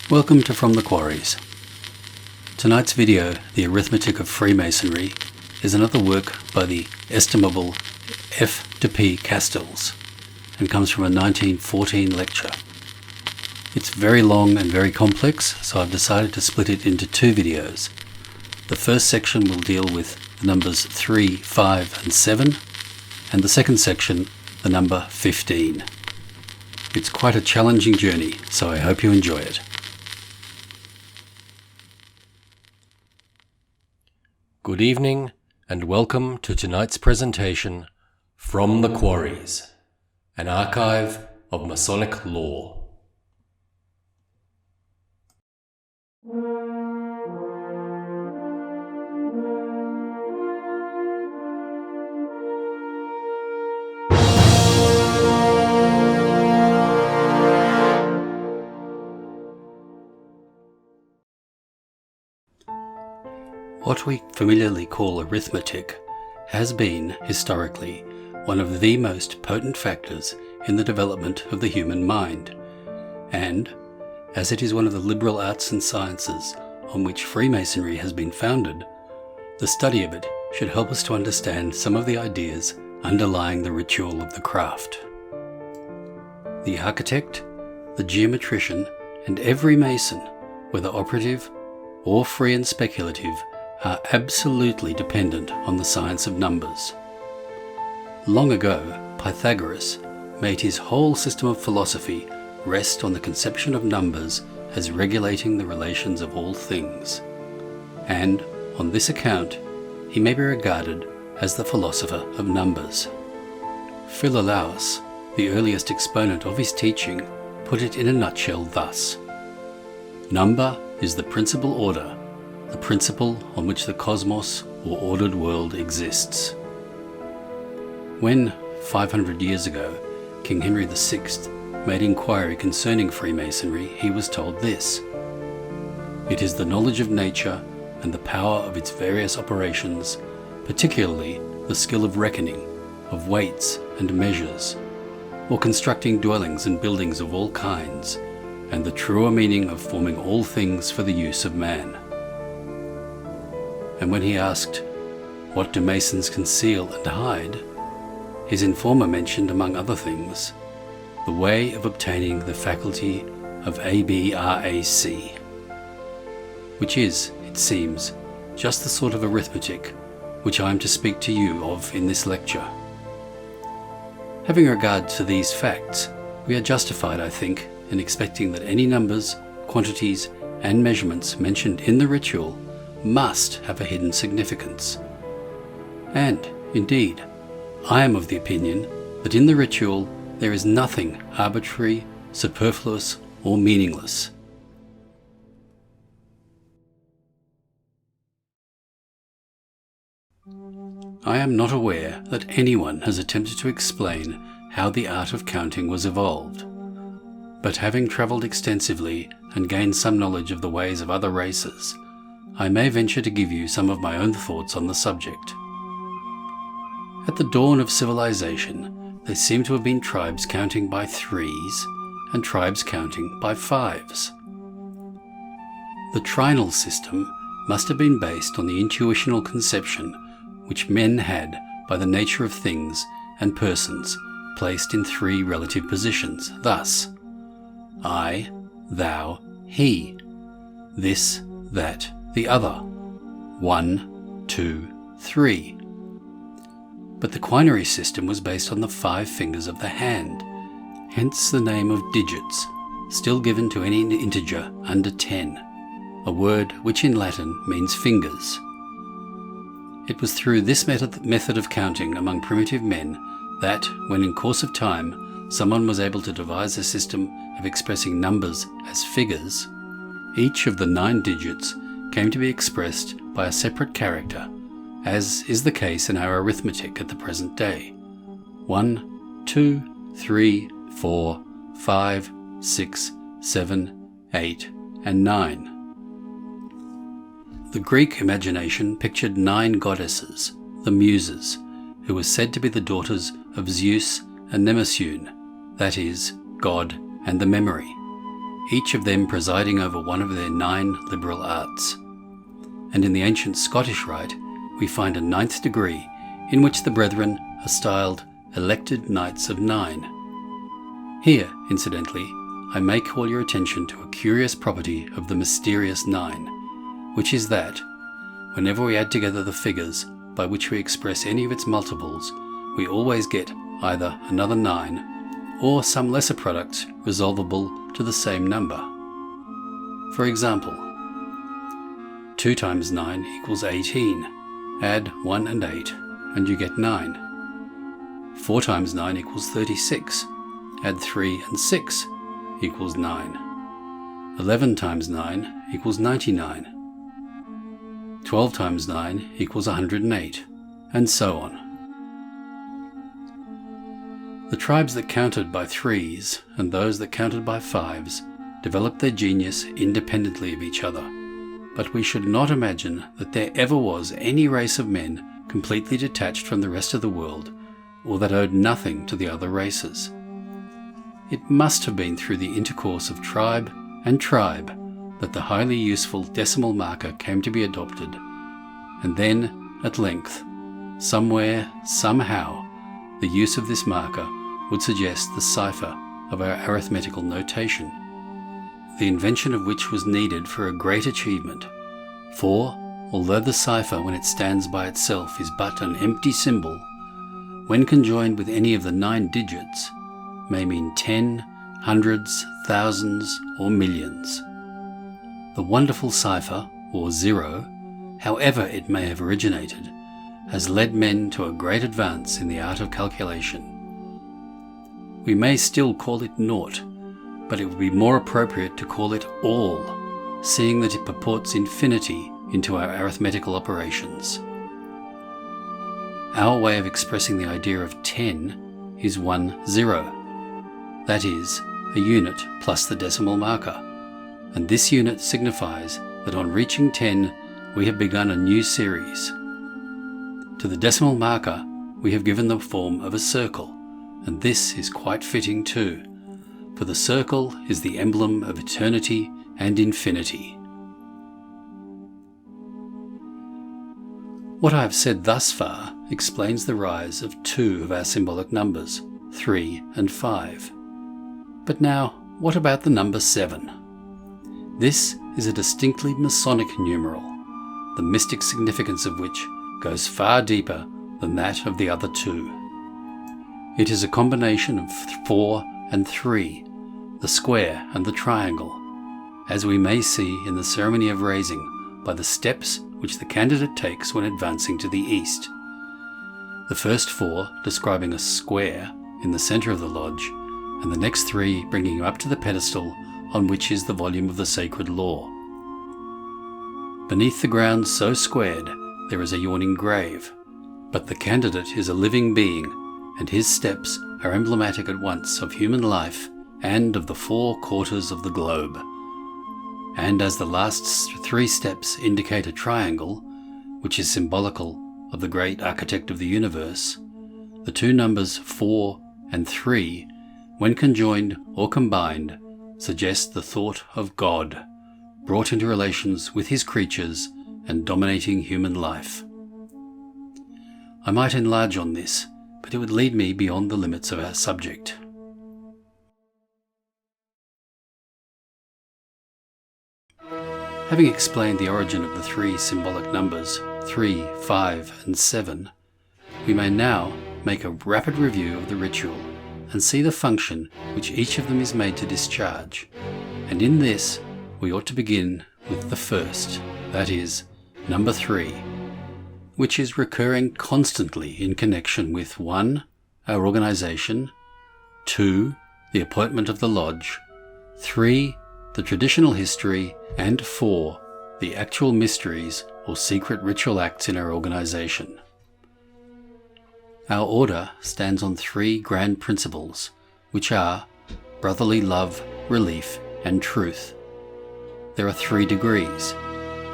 Welcome to From the Quarries. Tonight's video, The Arithmetic of Freemasonry, is another work by the estimable F. to P. Castells and comes from a 1914 lecture. It's very long and very complex, so I've decided to split it into two videos. The first section will deal with the numbers 3, 5 and 7, and the second section, the number 15. It's quite a challenging journey, so I hope you enjoy it. Good evening and welcome to tonight's presentation, From the Quarries, an archive of Masonic lore. What we familiarly call arithmetic has been, historically, one of the most potent factors in the development of the human mind, and, as it is one of the liberal arts and sciences on which Freemasonry has been founded, the study of it should help us to understand some of the ideas underlying the ritual of the craft. The architect, the geometrician, and every Mason, whether operative or free and speculative, are absolutely dependent on the science of numbers. Long ago, Pythagoras made his whole system of philosophy rest on the conception of numbers as regulating the relations of all things, and on this account he may be regarded as the philosopher of numbers. Philolaus, the earliest exponent of his teaching, put it in a nutshell thus: number is the principal order, the principle on which the cosmos or ordered world exists. When, 500 years ago, King Henry VI made inquiry concerning Freemasonry, he was told this: "It is the knowledge of nature and the power of its various operations, particularly the skill of reckoning, of weights and measures, or constructing dwellings and buildings of all kinds, and the truer meaning of forming all things for the use of man." And when he asked, "What do Masons conceal and hide?" his informer mentioned, among other things, the way of obtaining the faculty of ABRAC, which is, it seems, just the sort of arithmetic which I am to speak to you of in this lecture. Having regard to these facts, we are justified, I think, in expecting that any numbers, quantities, and measurements mentioned in the ritual must have a hidden significance. And, indeed, I am of the opinion that in the ritual there is nothing arbitrary, superfluous, or meaningless. I am not aware that anyone has attempted to explain how the art of counting was evolved, but having travelled extensively and gained some knowledge of the ways of other races, I may venture to give you some of my own thoughts on the subject. At the dawn of civilization, there seem to have been tribes counting by threes and tribes counting by fives. The trinal system must have been based on the intuitional conception which men had by the nature of things and persons placed in three relative positions, thus: I, thou, he, this, that, the other, 1, 2, 3. But the quinary system was based on the 5 fingers of the hand, hence the name of digits, still given to any integer under 10, a word which in Latin means fingers. It was through this method of counting among primitive men that, when in course of time someone was able to devise a system of expressing numbers as figures, each of the 9 digits came to be expressed by a separate character, as is the case in our arithmetic at the present day: 1, 2, 3, 4, 5, 6, 7, 8, and 9. The Greek imagination pictured 9 goddesses, the Muses, who were said to be the daughters of Zeus and Mnemosyne, that is, God and the memory. each of them presiding over one of their 9 liberal arts. And in the ancient Scottish rite, we find a 9th degree in which the brethren are styled elected Knights of 9. Here, incidentally, I may call your attention to a curious property of the mysterious 9, which is that, whenever we add together the figures by which we express any of its multiples, we always get either another 9 or some lesser product resolvable to the same number. For example, 2 times 9 equals 18. Add 1 and 8 and you get 9. 4 times 9 equals 36. Add 3 and 6 equals 9. 11 times 9 equals 99. 12 times 9 equals 108, and so on. The tribes that counted by 3s and those that counted by 5s developed their genius independently of each other, but we should not imagine that there ever was any race of men completely detached from the rest of the world, or that owed nothing to the other races. It must have been through the intercourse of tribe and tribe that the highly useful decimal marker came to be adopted, and then, at length, somewhere, somehow, the use of this marker would suggest the cipher of our arithmetical notation, the invention of which was needed for a great achievement, for, although the cipher when it stands by itself is but an empty symbol, when conjoined with any of the 9 digits, may mean 10, hundreds, thousands, or millions. The wonderful cipher, or 0, however it may have originated, has led men to a great advance in the art of calculation. We may still call it naught, but it would be more appropriate to call it all, seeing that it purports infinity into our arithmetical operations. Our way of expressing the idea of 10 is 10, that is, a unit plus the decimal marker, and this unit signifies that on reaching 10 we have begun a new series. To the decimal marker we have given the form of a circle, and this is quite fitting too, for the circle is the emblem of eternity and infinity. What I have said thus far explains the rise of 2 of our symbolic numbers, 3 and 5. But now, what about the number 7? This is a distinctly Masonic numeral, the mystic significance of which goes far deeper than that of the other 2. It is a combination of 4 and 3, the square and the triangle, as we may see in the ceremony of raising by the steps which the candidate takes when advancing to the east. The first 4 describing a square in the centre of the lodge, and the next 3 bringing you up to the pedestal on which is the volume of the sacred law. Beneath the ground so squared there is a yawning grave, but the candidate is a living being, and his steps are emblematic at once of human life and of the 4 quarters of the globe. And as the last 3 steps indicate a triangle, which is symbolical of the great architect of the universe, the 2 numbers 4 and 3, when conjoined or combined, suggest the thought of God, brought into relations with his creatures and dominating human life. I might enlarge on this, but it would lead me beyond the limits of our subject. Having explained the origin of the 3 symbolic numbers, 3, 5, and 7, we may now make a rapid review of the ritual and see the function which each of them is made to discharge. And in this, we ought to begin with the first, that is, number 3, which is recurring constantly in connection with 1. Our organisation, 2. The appointment of the lodge, 3. The traditional history, and 4. The actual mysteries or secret ritual acts in our organisation. Our order stands on 3 grand principles, which are brotherly love, relief, and truth. There are 3 degrees,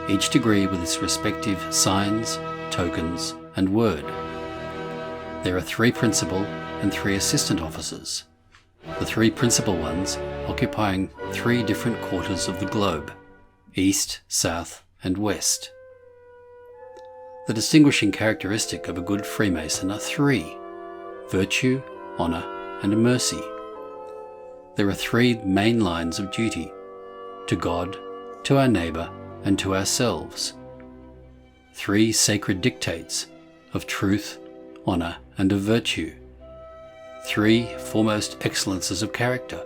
each degree with its respective signs, tokens, and word. There are 3 principal and 3 assistant officers. The 3 principal ones occupying 3 different quarters of the globe: East, South, and West. The distinguishing characteristic of a good Freemason are 3: virtue, honour, and mercy. There are 3 main lines of duty: to God, to our neighbour, and to ourselves. 3 sacred dictates of truth, honour, and of virtue. 3 foremost excellences of character: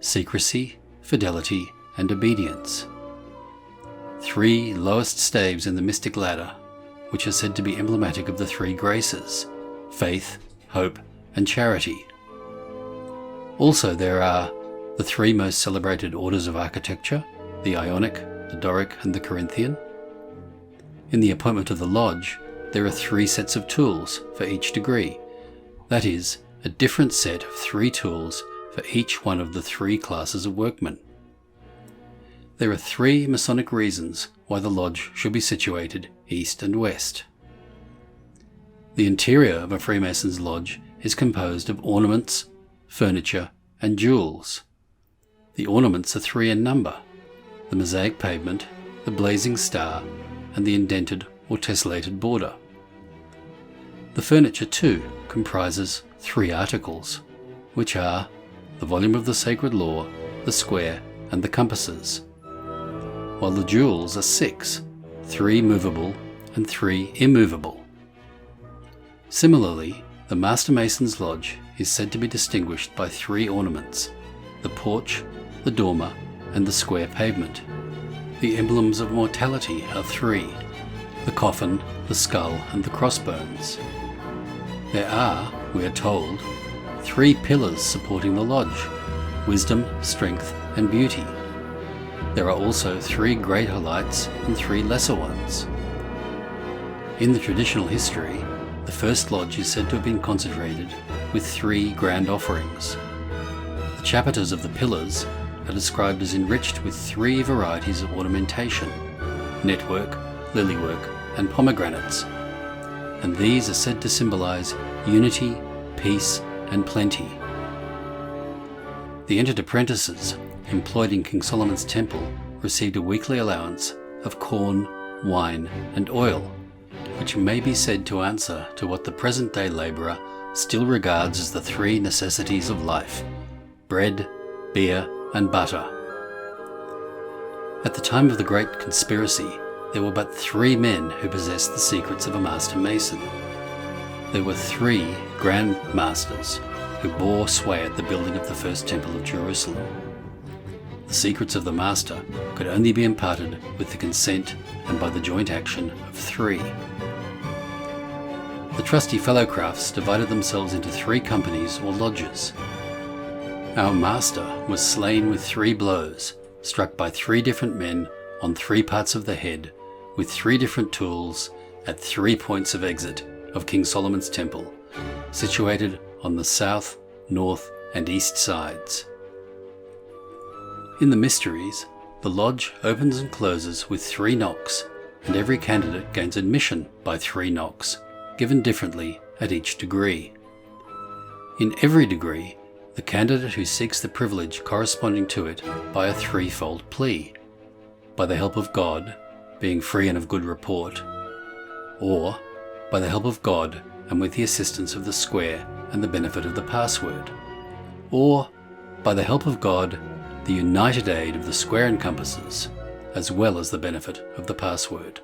secrecy, fidelity, and obedience. 3 lowest staves in the mystic ladder, which are said to be emblematic of the 3 graces: faith, hope, and charity. Also there are the 3 most celebrated orders of architecture: the Ionic, the Doric, and the Corinthian. In the appointment of the lodge, there are 3 sets of tools for each degree, that is, a different set of 3 tools for each one of the 3 classes of workmen. There are 3 Masonic reasons why the lodge should be situated east and west. The interior of a Freemason's lodge is composed of ornaments, furniture, and jewels. The ornaments are 3 in number: the mosaic pavement, the blazing star, and the indented or tessellated border. The furniture too comprises 3 articles, which are the volume of the sacred law, the square, and the compasses, while the jewels are 6, 3 movable and 3 immovable. Similarly, the Master Mason's lodge is said to be distinguished by 3 ornaments: the porch, the dormer, and the square pavement. The emblems of mortality are 3: the coffin, the skull, and the crossbones. There are, we are told, 3 pillars supporting the lodge: wisdom, strength, and beauty. There are also 3 greater lights and 3 lesser ones. In the traditional history, the first lodge is said to have been consecrated with 3 grand offerings. The chapiters of the pillars are described as enriched with 3 varieties of ornamentation: network, lilywork, and pomegranates, and these are said to symbolize unity, peace, and plenty. The entered apprentices employed in King Solomon's temple received a weekly allowance of corn, wine, and oil, which may be said to answer to what the present-day labourer still regards as the 3 necessities of life: bread, beer, and butter. At the time of the Great Conspiracy, there were but 3 men who possessed the secrets of a Master Mason. There were 3 Grand Masters who bore sway at the building of the first Temple of Jerusalem. The secrets of the Master could only be imparted with the consent and by the joint action of 3. The trusty fellowcrafts divided themselves into 3 companies or lodges. Our Master was slain with 3 blows, struck by 3 different men on 3 parts of the head, with 3 different tools at 3 points of exit of King Solomon's temple, situated on the south, north, and east sides. In the mysteries, the lodge opens and closes with 3 knocks, and every candidate gains admission by 3 knocks, given differently at each degree. In every degree, the candidate who seeks the privilege corresponding to it by a 3-fold plea: by the help of God, being free and of good report; or by the help of God and with the assistance of the square and the benefit of the password; or by the help of God, the united aid of the square and compasses, as well as the benefit of the password.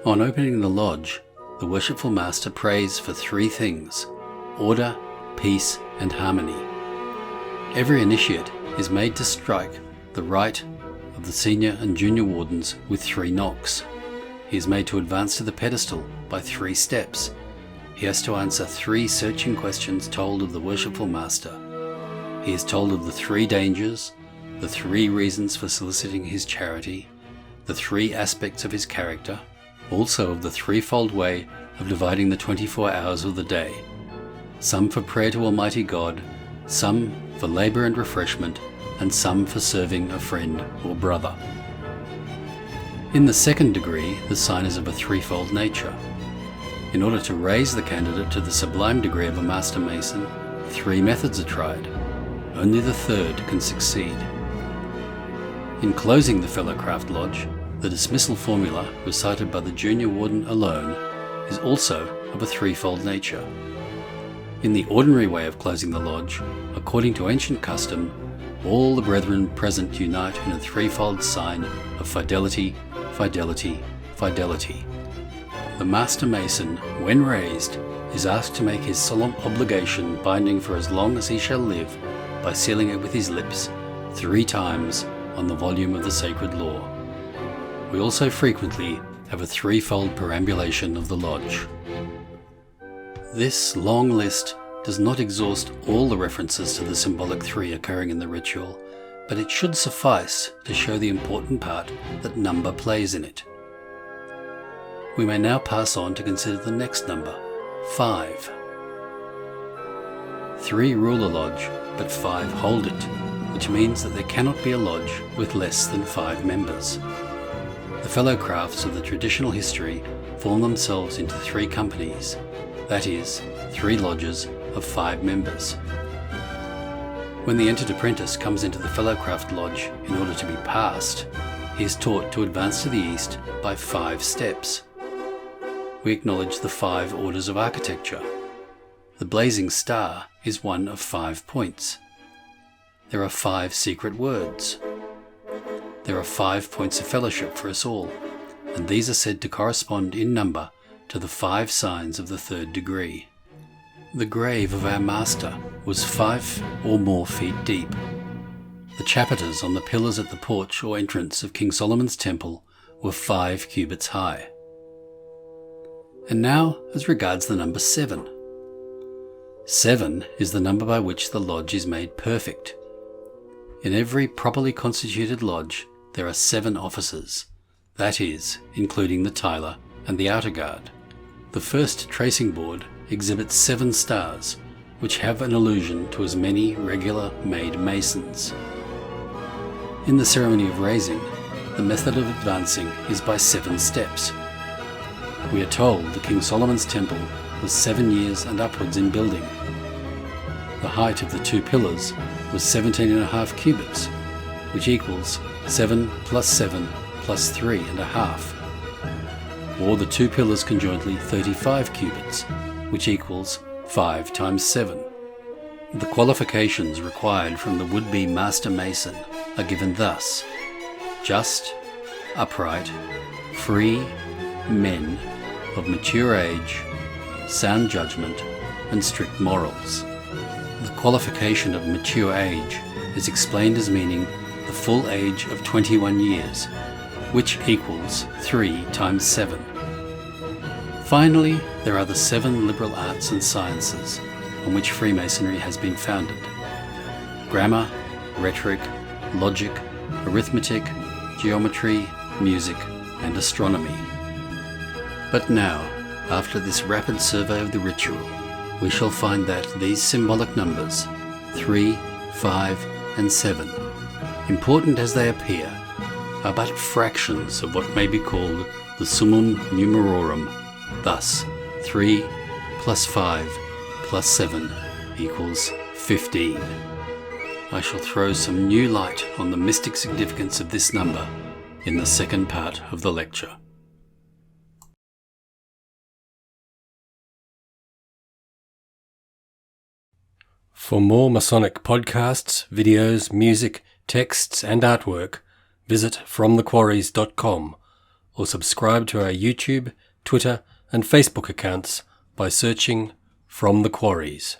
On opening the lodge, the worshipful Master prays for 3 things: order, peace, and harmony. Every initiate is made to strike the right of the senior and junior wardens with 3 knocks. He is made to advance to the pedestal by 3 steps. He has to answer 3 searching questions told of the worshipful Master. He is told of the 3 dangers, the 3 reasons for soliciting his charity, the 3 aspects of his character, also of the 3-fold way of dividing the 24 hours of the day: some for prayer to Almighty God, some for labour and refreshment, and some for serving a friend or brother. In the 2nd degree, the sign is of a 3-fold nature. In order to raise the candidate to the sublime degree of a Master Mason, 3 methods are tried: only the third can succeed. In closing the Fellowcraft Lodge, the dismissal formula recited by the junior warden alone is also of a threefold nature. In the ordinary way of closing the lodge, according to ancient custom, all the brethren present unite in a threefold sign of fidelity, fidelity, fidelity. The Master Mason, when raised, is asked to make his solemn obligation binding for as long as he shall live by sealing it with his lips 3 times on the volume of the sacred law. We also frequently have a threefold perambulation of the lodge. This long list does not exhaust all the references to the symbolic 3 occurring in the ritual, but it should suffice to show the important part that number plays in it. We may now pass on to consider the next number, 5. 3 rule a lodge, but 5 hold it, which means that there cannot be a lodge with less than 5 members. The Fellowcrafts of the traditional history form themselves into 3 companies, that is, 3 lodges of 5 members. When the entered apprentice comes into the Fellowcraft Lodge in order to be passed, he is taught to advance to the east by 5 steps. We acknowledge the 5 orders of architecture. The blazing star is one of 5 points. There are 5 secret words. There are 5 points of fellowship for us all, and these are said to correspond in number to the 5 signs of the 3rd degree. The grave of our Master was 5 or more feet deep. The chapiters on the pillars at the porch or entrance of King Solomon's temple were 5 cubits high. And now as regards the number 7. 7 is the number by which the lodge is made perfect. In every properly constituted lodge there are 7 officers, that is, including the tiler and the outer guard. The first tracing board exhibits 7 stars, which have an allusion to as many regular made masons. In the ceremony of raising, the method of advancing is by 7 steps. We are told the King Solomon's temple was 7 years and upwards in building. The height of the 2 pillars was 17.5 cubits, which equals 7 plus 7 plus 3.5. Or the 2 pillars conjointly 35 cubits, which equals 5 times 7. The qualifications required from the would-be Master Mason are given thus: just, upright, free, men, of mature age, sound judgment, and strict morals. The qualification of mature age is explained as meaning the full age of 21 years, which equals 3 times 7. Finally, there are the 7 liberal arts and sciences on which Freemasonry has been founded: grammar, rhetoric, logic, arithmetic, geometry, music, and astronomy. But now, after this rapid survey of the ritual, we shall find that these symbolic numbers, 3, 5, and 7, important as they appear, are but fractions of what may be called the summum numerorum. Thus, 3 plus 5 plus 7 equals 15. I shall throw some new light on the mystic significance of this number in the second part of the lecture. For more Masonic podcasts, videos, music, texts, and artwork, visit fromthequarries.com or subscribe to our YouTube, Twitter, and Facebook accounts by searching From the Quarries.